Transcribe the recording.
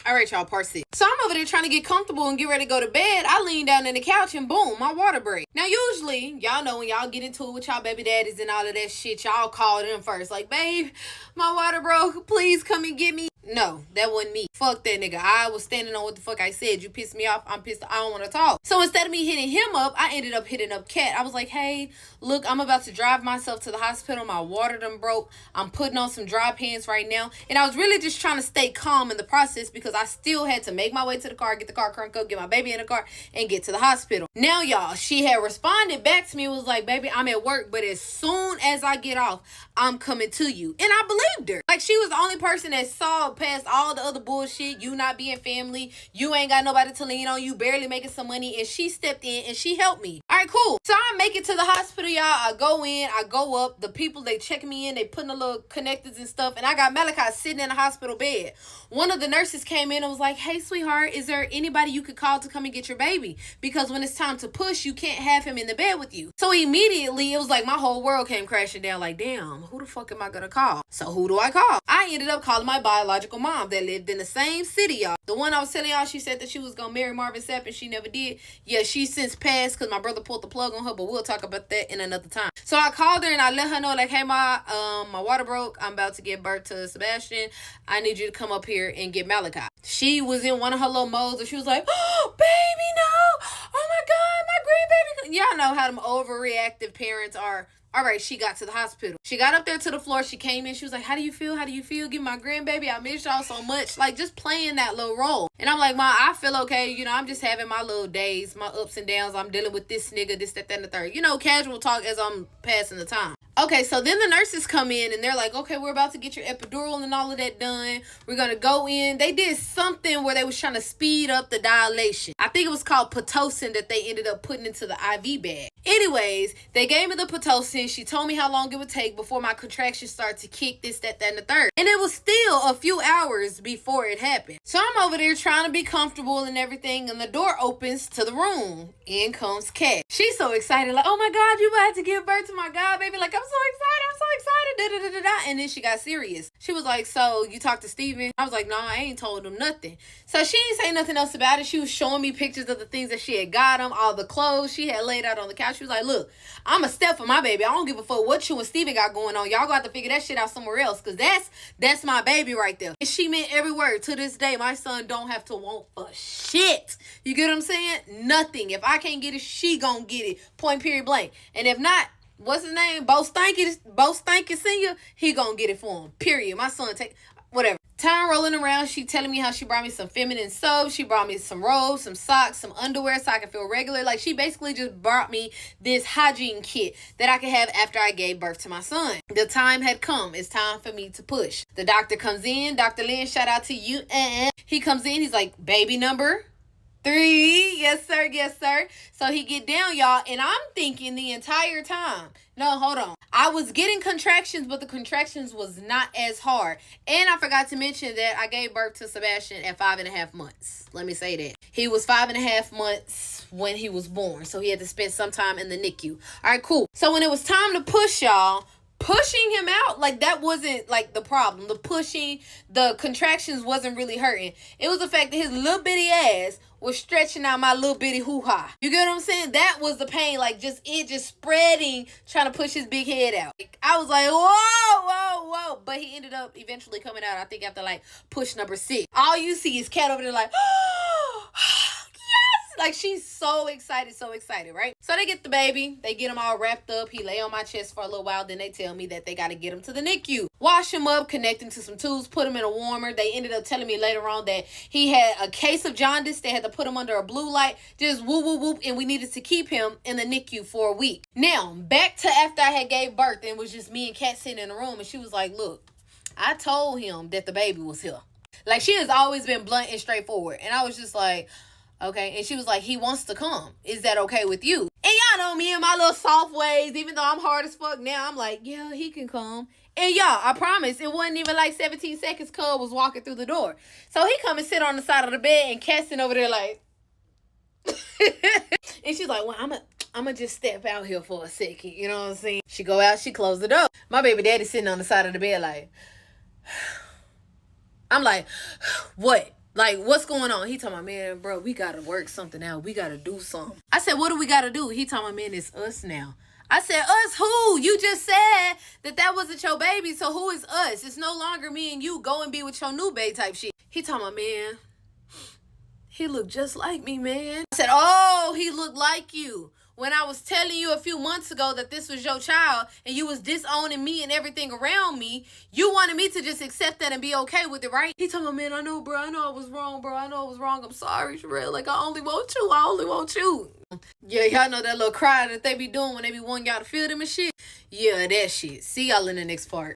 All right, y'all, part 6. So I'm over there trying to get comfortable and get ready to go to bed. I lean down in the couch and boom, my water break. Now, usually, y'all know when y'all get into it with y'all baby daddies and all of that shit, y'all call them first. Like, babe, my water broke. Please come and get me. No, that wasn't me. Fuck that nigga. I was standing on what the fuck I said. You pissed me off. I'm pissed. I don't want to talk. So instead of me hitting him up, I ended up hitting up Kat. I was like, hey, look, I'm about to drive myself to the hospital. My water done broke. I'm putting on some dry pants right now. And I was really just trying to stay calm in the process because I still had to make my way to the car, get the car cranked up, get my baby in the car, and get to the hospital. Now, y'all, she had responded back to me. It was like, baby, I'm at work, but as soon as I get off, I'm coming to you. And I believed her. Like, she was the only person that saw past all the other bullshit, you not being family, you ain't got nobody to lean on, you barely making some money, and she stepped in and she helped me. All right, cool. So I make it to the hospital, y'all. I go in, I go up. The people, they check me in, they putting the little connectors and stuff, and I got Malachi sitting in the hospital bed. One of the nurses came in and was like, hey, sweetheart, is there anybody you could call to come and get your baby? Because when it's time to push, you can't have him in the bed with you. So immediately, it was like my whole world came crashing down. Like, damn, who the fuck am I gonna call? So who do I call? I ended up calling my biological mom that lived in the same city, y'all. The one I was telling y'all, she said that she was gonna marry Marvin Sapp and she never did. Yeah, she's since passed because my brother pulled the plug on her, but we'll talk about that in another time. So I called her and I let her know, like, hey, my water broke. I'm about to give birth to Sebastian. I need you to come up here and get Malachi. She was in one of her little modes and she was like, oh, baby, no. Oh my God, my grandbaby. Y'all know how them overreactive parents are. All right, she got to the hospital. She got up there to the floor. She came in. She was like, how do you feel? How do you feel? Get my grandbaby. I miss y'all so much. Like, just playing that little role. And I'm like, Ma, I feel okay. You know, I'm just having my little days, my ups and downs. I'm dealing with this nigga, this, that, and the third. You know, casual talk as I'm passing the time. Okay, so then the nurses come in and they're like, okay, we're about to get your epidural and all of that done. We're going to go in. They did something where they was trying to speed up the dilation. I think it was called Pitocin that they ended up putting into the IV bag. Anyways, they gave me the Pitocin. She told me how long it would take before my contractions start to kick, this, that, and the third. And it was still a few hours before it happened. So I'm over there trying to be comfortable and everything, and the door opens to the room. In comes Kat. She's so excited, like, oh my God, you about to give birth to my God, baby. Like, I'm so excited, da, da, da, da, da. And then she got serious. She was like, so you talked to Steven? I was like, no, I ain't told him nothing. So she didn't say nothing else about it. She was showing me pictures of the things that she had got him, all the clothes she had laid out on the couch. She was like, look, I'm a step for my baby. I don't give a fuck what you and Steven got going on. Y'all gonna have to figure that shit out somewhere else, because that's my baby right there. And she meant every word. To this day, my son don't have to want for shit. You get what I'm saying? Nothing. If I can't get it, she gonna get it. Point, period, blank. And if not, what's his name? Bo Stanky Senior, he gonna get it for him. Period. My son whatever. Time rolling around, she telling me how she brought me some feminine soap. She brought me some robes, some socks, some underwear so I can feel regular. Like, she basically just brought me this hygiene kit that I could have after I gave birth to my son. The time had come. It's time for me to push. The doctor comes in. Dr. Lynn, shout out to you. He comes in. He's like, baby number 3. Yes, sir. Yes, sir. So he get down, y'all. And I'm thinking the entire time, no, hold on. I was getting contractions, but the contractions was not as hard. And I forgot to mention that I gave birth to Sebastian at 5.5 months. Let me say that. He was 5.5 months when he was born. So he had to spend some time in the NICU. All right, cool. So when it was time to push, y'all, pushing him out, like, that wasn't like the problem. The pushing, the contractions wasn't really hurting. It was the fact that his little bitty ass was stretching out my little bitty hoo-ha. You get what I'm saying? That was the pain, like, it just spreading, trying to push his big head out. Like, I was like, whoa. But he ended up eventually coming out, I think, after, like, push number 6. All you see is Kat over there like, like, she's so excited, right? So they get the baby. They get him all wrapped up. He lay on my chest for a little while. Then they tell me that they got to get him to the NICU. Wash him up, connect him to some tubes, put him in a warmer. They ended up telling me later on that he had a case of jaundice. They had to put him under a blue light. Just whoop, whoop, whoop. And we needed to keep him in the NICU for a week. Now, back to after I had gave birth, and it was just me and Kat sitting in the room. And she was like, look, I told him that the baby was here. Like, she has always been blunt and straightforward. And I was just like, okay. And she was like, he wants to come. Is that okay with you? And y'all know me and my little soft ways. Even though I'm hard as fuck now, I'm like, yeah, he can come. And y'all, I promise, it wasn't even like 17 seconds. Cub was walking through the door. So he come and sit on the side of the bed, and Casting over there like. And she's like, well, I'm going to just step out here for a second. You know what I'm saying? She go out, she close the door. My baby daddy sitting on the side of the bed like. I'm like, what? Like, what's going on? He talking about, man, bro, we gotta work something out. We gotta do something. I said, what do we gotta do? He talking about, man, it's us now. I said, us who? You just said that wasn't your baby, so who is us? It's no longer me and you. Go and be with your new babe type shit. He talking about, man, he looked just like me, man. I said, oh, he looked like you. When I was telling you a few months ago that this was your child and you was disowning me and everything around me, you wanted me to just accept that and be okay with it, right? He told me, man, I know, bro. I know I was wrong, bro. I know I was wrong. I'm sorry, Sherelle. Like, I only want you. I only want you. Yeah, y'all know that little cry that they be doing when they be wanting y'all to feel them and shit? Yeah, that shit. See y'all in the next part.